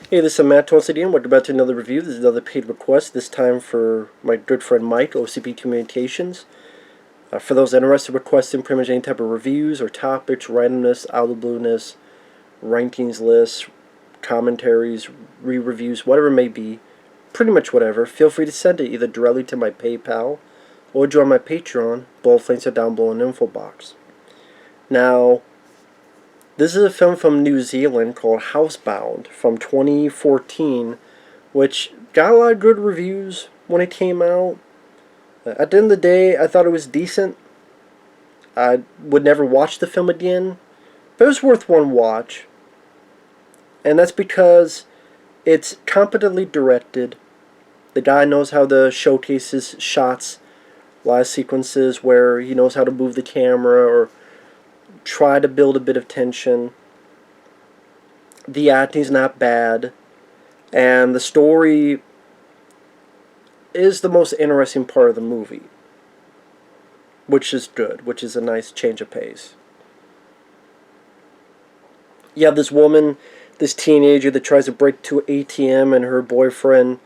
Hey, this is Matt once again. Welcome back to another review. This is another paid request, this time for my good friend Mike, OCP Communications. For those interested, requesting pretty much any type of reviews or topics, randomness, out of the blueness, rankings lists, commentaries, re-reviews, whatever it may be, pretty much whatever, feel free to send it either directly to my PayPal or join my Patreon. Both links are down below in the info box. Now, this is a film from New Zealand called Housebound from 2014, which got a lot of good reviews when it came out. At the end of the day, I thought it was decent. I would never watch the film again, but it was worth one watch. And that's because it's competently directed. The guy knows how to showcase his shots, a lot of sequences where he knows how to move the camera or try to build a bit of tension. The acting's not bad, and the story is the most interesting part of the movie, which is good, which is a nice change of pace. You have this woman, this teenager that tries to break to an ATM, and her boyfriend,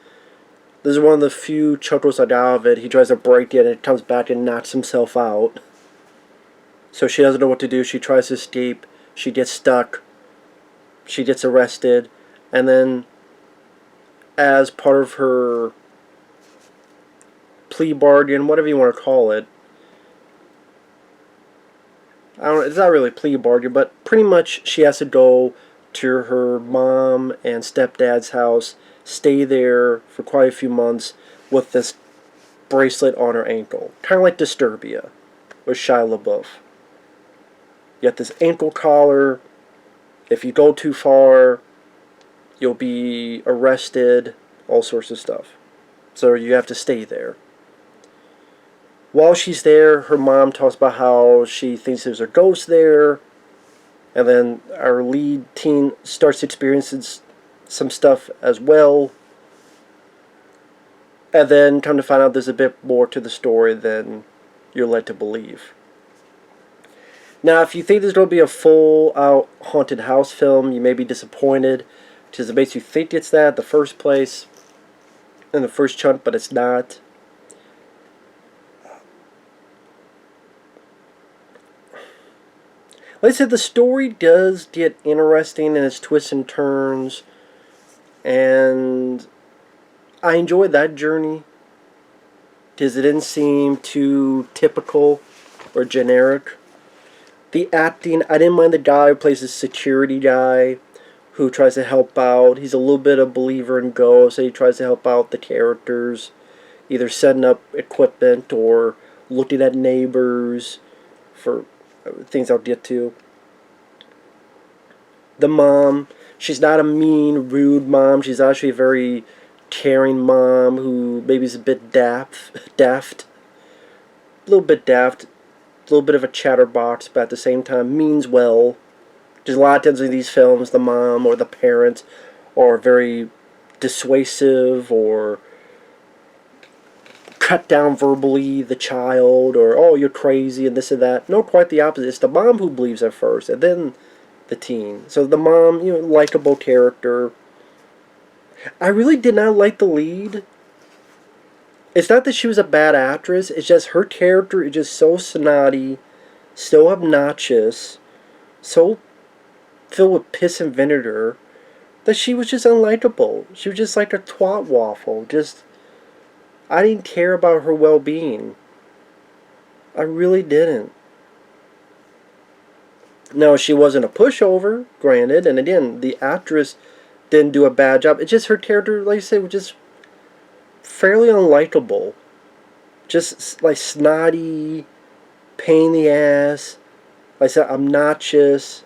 this is one of the few chuckles I got out of it, he tries to break it and it comes back and knocks himself out. So she doesn't know what to do. She tries to escape. She gets stuck. She gets arrested. And then, as part of her plea bargain, whatever you want to call it, I don't know, it's not really a plea bargain, but pretty much she has to go to her mom and stepdad's house, stay there for quite a few months with this bracelet on her ankle. Kind of like Disturbia with Shia LaBeouf. You got this ankle collar. If you go too far, you'll be arrested, all sorts of stuff. So you have to stay there. While she's there, her mom talks about how she thinks there's a ghost there. And then our lead teen starts experiencing some stuff as well. And then come to find out there's a bit more to the story than you're led to believe. Now, if you think there's going to be a full-out haunted house film, you may be disappointed, because it makes you think it's that in the first place, in the first chunk, but it's not. Like I said, the story does get interesting in its twists and turns, and I enjoyed that journey, because it didn't seem too typical or generic. The acting, I didn't mind the guy who plays the security guy who tries to help out. He's a little bit of a believer in ghosts, so he tries to help out the characters, either setting up equipment or looking at neighbors for things I'll get to. The mom, she's not a mean, rude mom. She's actually a very caring mom who maybe is a bit daft, a little bit daft. A little bit of a chatterbox, but at the same time means well. Because a lot of times in these films, the mom or the parent are very dissuasive or cut down verbally the child, or oh, you're crazy and this and that. No, quite the opposite. It's the mom who believes at first, and then the teen. So the mom, likable character. I really did not like the lead. It's not that she was a bad actress, it's just her character is just so snotty, so obnoxious, so filled with piss and vinegar, that she was just unlikable. She was just like a twat waffle. I didn't care about her well-being. I really didn't. Now, she wasn't a pushover, granted, and again, the actress didn't do a bad job. It's just her character, like I said, was just fairly unlikable. Just like snotty, pain in the ass, like I said, obnoxious.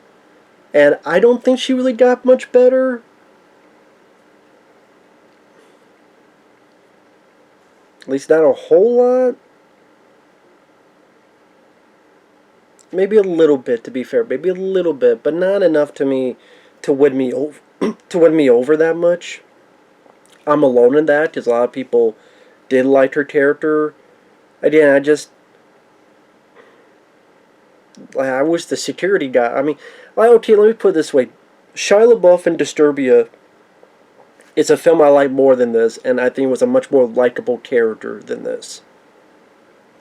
And I don't think she really got much better. At least not a whole lot. Maybe a little bit, to be fair. Maybe a little bit, but not enough to me to win me over to win me over that much. I'm alone in that, because a lot of people did like her character. Again, I wish the security guy, okay, let me put it this way. Shia LaBeouf in Disturbia It's a film I like more than this, and I think it was a much more likable character than this.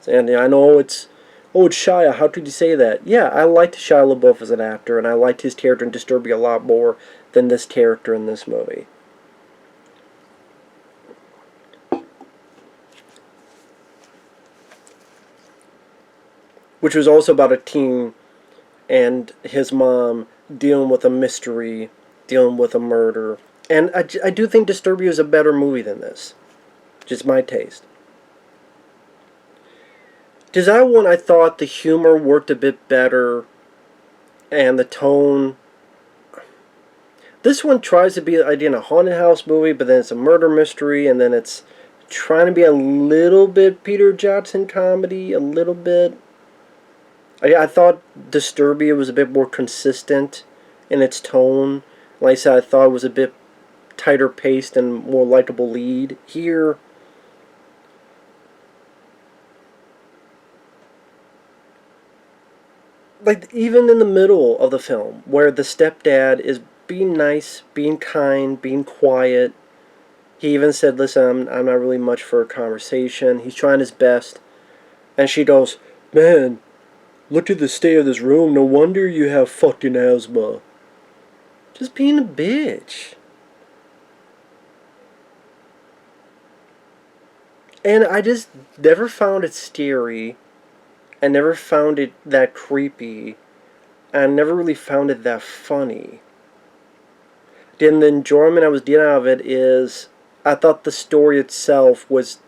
And I know it's Shia. How could you say that? Yeah, I liked Shia LaBeouf as an actor, and I liked his character in Disturbia a lot more than this character in this movie. Which was also about a teen and his mom dealing with a mystery, dealing with a murder. And I do think Disturbia is a better movie than this. Just my taste. Because that one, I thought the humor worked a bit better, and the tone. This one tries to be, again, a haunted house movie, but then it's a murder mystery, and then it's trying to be a little bit Peter Jackson comedy, a little bit. I thought Disturbia was a bit more consistent in its tone. Like I said, I thought it was a bit tighter paced and more likable lead. Here, like even in the middle of the film, where the stepdad is being nice, being kind, being quiet. He even said, "Listen, I'm not really much for a conversation." He's trying his best, and she goes, "Man, look at the state of this room. No wonder you have fucking asthma." Just being a bitch. And I just never found it scary. I never found it that creepy. I never really found it that funny. Then the enjoyment I was getting out of it is I thought the story itself was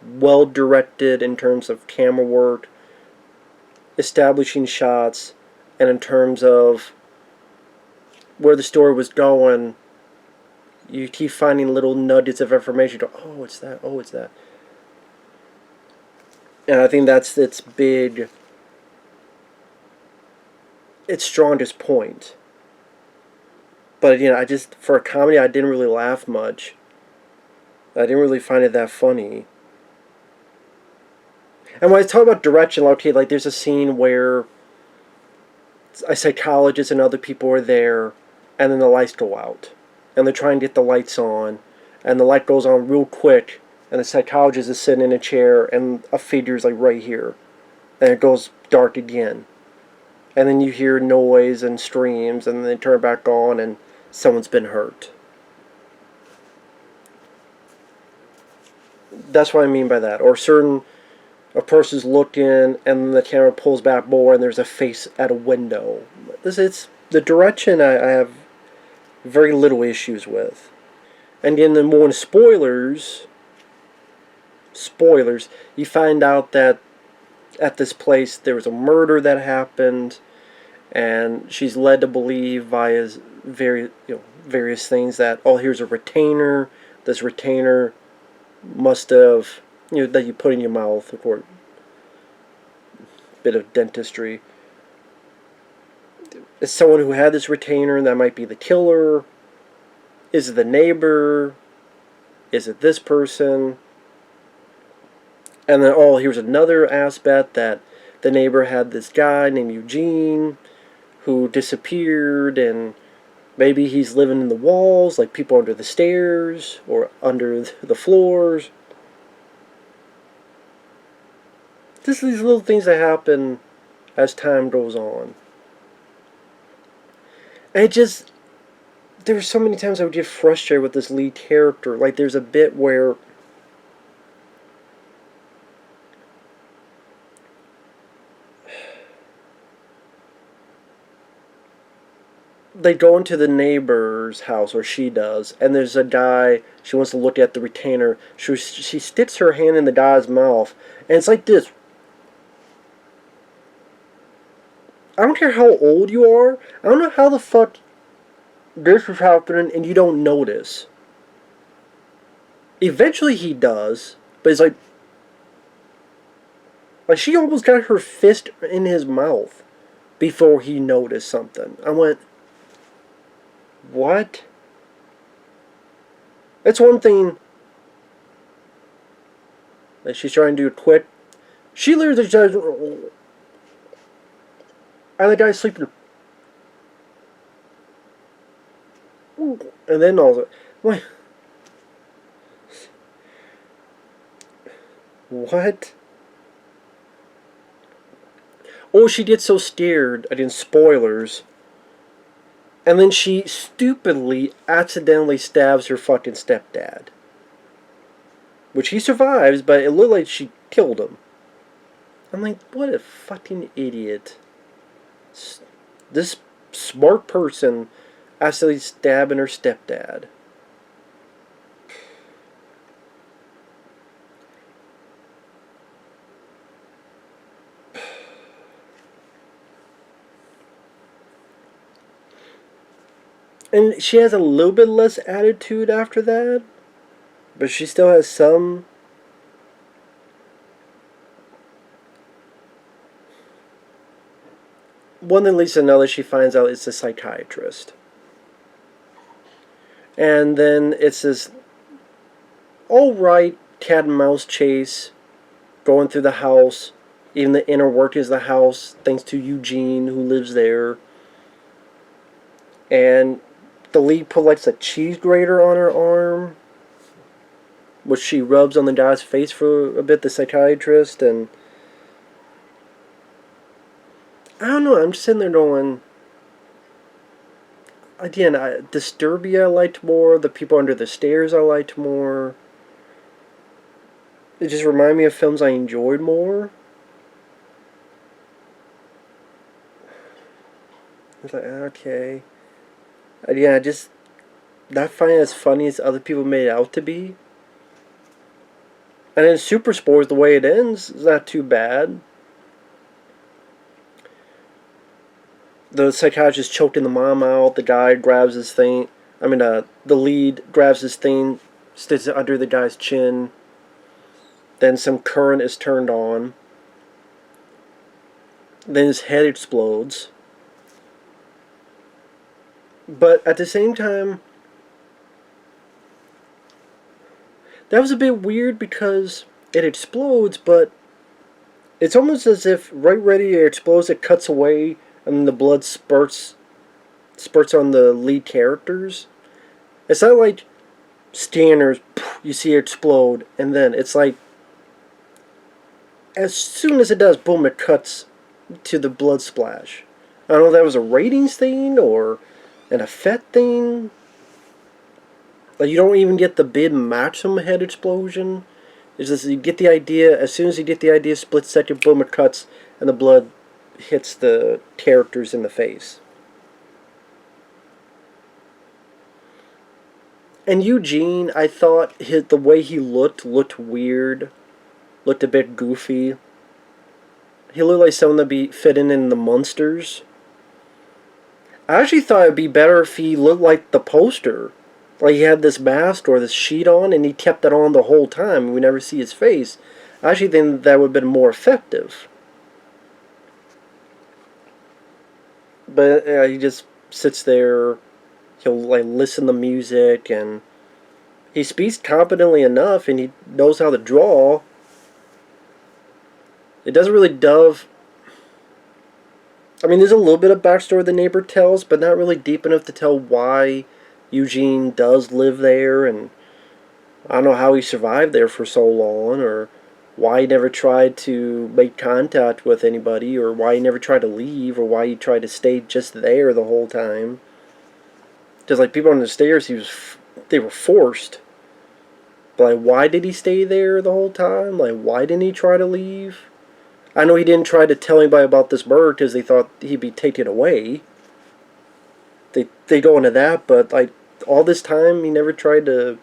well directed in terms of camera work, establishing shots, and in terms of where the story was going. You keep finding little nuggets of information. You go, oh, it's that. Oh, it's that. And I think that's its big, its strongest point. But I just, for a comedy, I didn't really laugh much. I didn't really find it that funny. And when I talk about direction, okay, like there's a scene where a psychologist and other people are there, and then the lights go out, and they're trying to get the lights on, and the light goes on real quick, and the psychologist is sitting in a chair, and a figure's like right here, and it goes dark again, and then you hear noise and screams, and then they turn back on, and someone's been hurt. That's what I mean by that. Or a person's looking, and then the camera pulls back more, and there's a face at a window. It's the direction I have very little issues with. And in the more spoilers, you find out that at this place there was a murder that happened, and she's led to believe via various things that, oh, here's a retainer. This retainer must have, that you put in your mouth, of course, bit of dentistry. Is someone who had this retainer, and that might be the killer. Is it the neighbor? Is it this person? And then, oh, here's another aspect that the neighbor had this guy named Eugene who disappeared, and maybe he's living in the walls, like people under the stairs or under the floors. Just these little things that happen as time goes on. And there were so many times I would get frustrated with this lead character. Like, there's a bit where they go into the neighbor's house, or she does, and there's a guy, she wants to look at the retainer. She sticks her hand in the guy's mouth, and it's like this. I don't care how old you are. I don't know how the fuck this was happening and you don't notice. Eventually he does, but it's like she almost got her fist in his mouth before he noticed something. I went, what? It's one thing that she's trying to do quick. She literally just, and the guy's sleeping. And then all of it, What? Oh, she gets so scared, again, spoilers, and then she stupidly, accidentally stabs her fucking stepdad. Which he survives, but it looked like she killed him. I'm like, what a fucking idiot. This smart person accidentally stabbing her stepdad. And she has a little bit less attitude after that, but she still has some. One that leads to another, she finds out it's a psychiatrist. And then it's this alright cat and mouse chase going through the house, even the inner workings of the house, thanks to Eugene, who lives there. And the lead put like a cheese grater on her arm, which she rubs on the guy's face for a bit, the psychiatrist, and I don't know, I'm just sitting there going, again, Disturbia I liked more, the people under the stairs I liked more. It just reminded me of films I enjoyed more. It's like, okay. Again, I just not find it as funny as other people made it out to be. And then Super Spores, the way it ends, is not too bad. The psychiatrist choking the mom out. The guy grabs his thing. The lead grabs his thing, sticks it under the guy's chin. Then some current is turned on. Then his head explodes. But at the same time, that was a bit weird because it explodes, but it's almost as if right ready to explode, it cuts away and the blood spurts on the lead characters. It's not like Scanners, you see it explode, and then it's like as soon as it does, boom, it cuts to the blood splash. I don't know if that was a ratings thing or an effect thing. Like, you don't even get the big maximum head explosion. It's just you get the idea, as soon as you get the idea, split second, boom, it cuts, and the blood hits the characters in the face. And Eugene, I thought the way he looked weird, looked a bit goofy. He looked like someone that'd be fitting in the Munsters. I actually thought it'd be better if he looked like the poster. Like he had this mask or this sheet on and he kept it on the whole time. We never see his face. I actually think that would have been more effective. But he just sits there. He'll like listen to music and he speaks competently enough and he knows how to draw. It doesn't really delve. There's a little bit of backstory the neighbor tells, but not really deep enough to tell why Eugene does live there, and I don't know how he survived there for so long, or why he never tried to make contact with anybody, or why he never tried to leave, or why he tried to stay just there the whole time. Just like people on the stairs, they were forced. But like, why did he stay there the whole time? Like, why didn't he try to leave? I know he didn't try to tell anybody about this murder because they thought he'd be taken away. They go into that, but like all this time he never tried to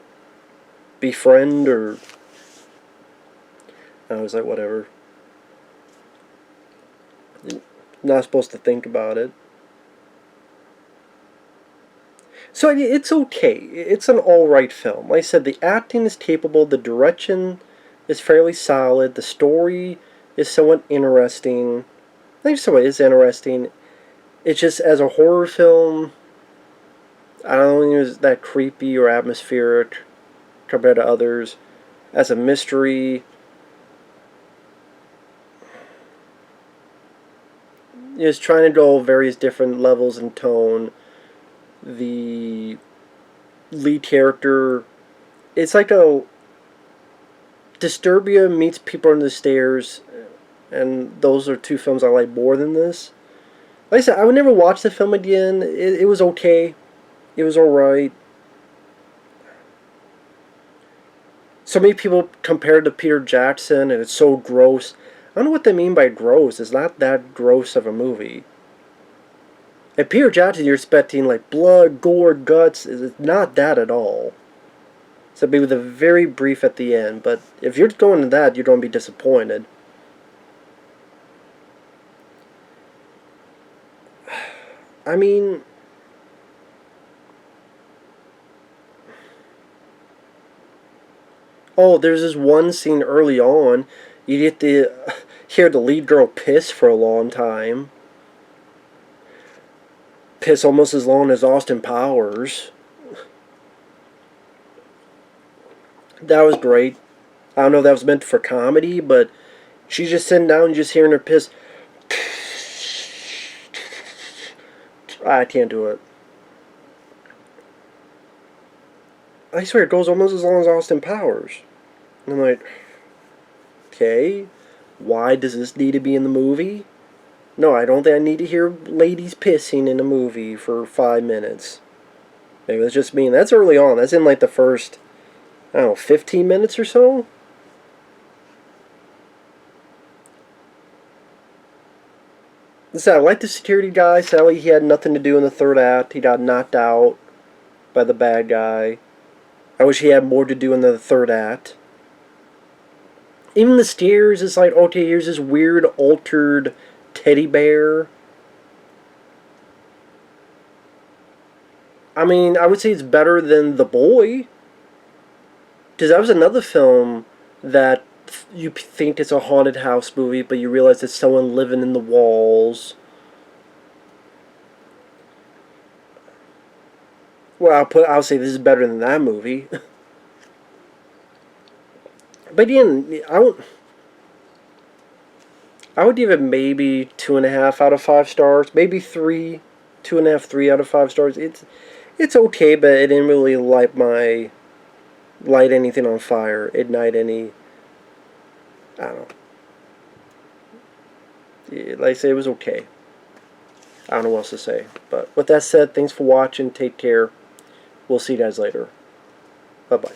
befriend or. I was like, whatever. Not supposed to think about it. So it's okay. It's an alright film. Like I said, the acting is capable, the direction is fairly solid, the story is somewhat interesting. I think somewhat is interesting. It's just as a horror film, I don't think it was that creepy or atmospheric compared to others. As a mystery, it's trying to go various different levels and tone. The lead character, it's like Disturbia meets People Under the Stairs, and those are two films I like more than this. Like I said, I would never watch the film again. It was okay. It was alright. So many people compare it to Peter Jackson, and it's so gross. I don't know what they mean by gross. It's not that gross of a movie. At Peter Jackson, you're expecting like blood, gore, guts. It's not that at all. So maybe with a very brief at the end. But if you're going to that, you're going to be disappointed. I mean, oh, there's this one scene early on. You get to hear the lead girl piss for a long time. Piss almost as long as Austin Powers. That was great. I don't know if that was meant for comedy, but she's just sitting down and just hearing her piss. I can't do it. I swear it goes almost as long as Austin Powers. And I'm like, okay, why does this need to be in the movie? No, I don't think I need to hear ladies pissing in a movie for 5 minutes. Maybe that's just me. And that's early on. That's in like the first, I don't know, 15 minutes or so? I like the security guy. Sadly, he had nothing to do in the third act. He got knocked out by the bad guy. I wish he had more to do in the third act. Even the stairs is like, okay, here's this weird altered teddy bear. I mean, I would say it's better than The Boy. Because that was another film that you think it's a haunted house movie, but you realize it's someone living in the walls. Well, I'll say this is better than that movie. But again, I would give it maybe 2.5 out of 5 stars, maybe 3, 2.5, 3 out of 5 stars. It's okay, but it didn't really light anything on fire, ignite any. I don't know. Like I say, it was okay. I don't know what else to say. But with that said, thanks for watching. Take care. We'll see you guys later. Bye-bye.